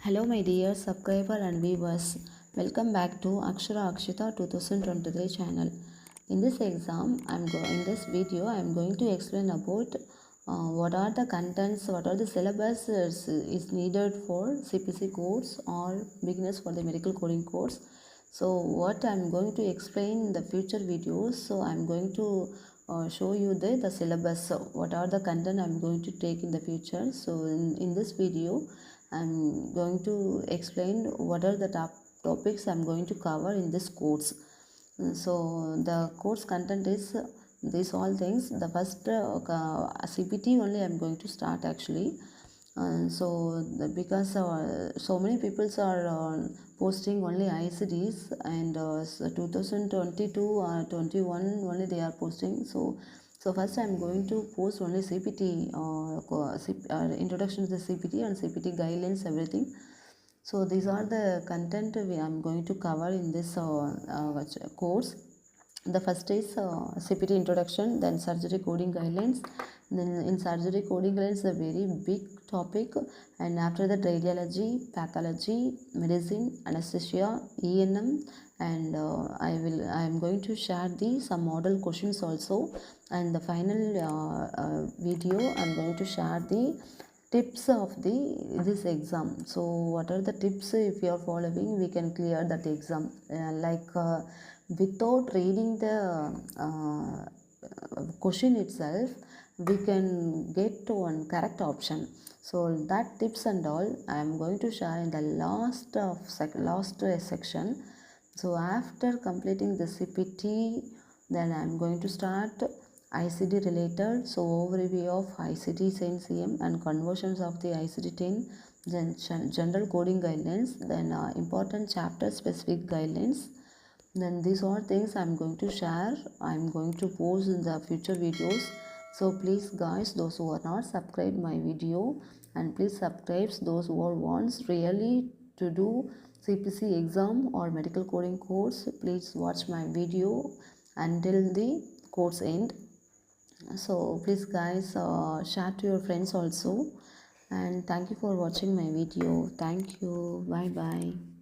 Hello my dear subscriber and viewers, welcome back to Akshara Akshita 2023 channel. In this video I am going to explain about what are the contents, what are the syllabus is needed for CPC course or beginners for the medical coding course. So what I am going to explain in the future videos, so I am going to show you the syllabus, so what are the content I am going to take in the future. So in this video I'm going to explain what are the topics I'm going to cover in this course. So the course content is these all things. The first CPT only I'm going to start actually. Because so many people are posting only ICDs, and so 2022 or 21 only they are posting. So first I'm going to post only CPT, introduction to the CPT and CPT guidelines, everything. So these are the content I'm going to cover in this course. The first is CPT introduction, then surgery coding guidelines. Then in surgery coding guidelines, a very big topic, and after that radiology, pathology, medicine, anesthesia, ENM, and I am going to share some model questions also. And the final video I'm going to share the tips of this exam. So what are the tips? If you are following, we can clear that exam, without reading the question itself, we can get to one correct option. So that tips and all I am going to share in the last section. So after completing the CPT, then I am going to start ICD related. So overview of ICD 10 CM and conversions of the ICD 10, then general coding guidelines, then important chapter specific guidelines. Then these are things I'm going to share. I'm going to post in the future videos. So please guys, those who are not subscribed my video, and please subscribe those who wants really to do CPC exam or medical coding course. Please watch my video until the course end. So please guys, share to your friends also, and thank you for watching my video. Thank you. Bye bye.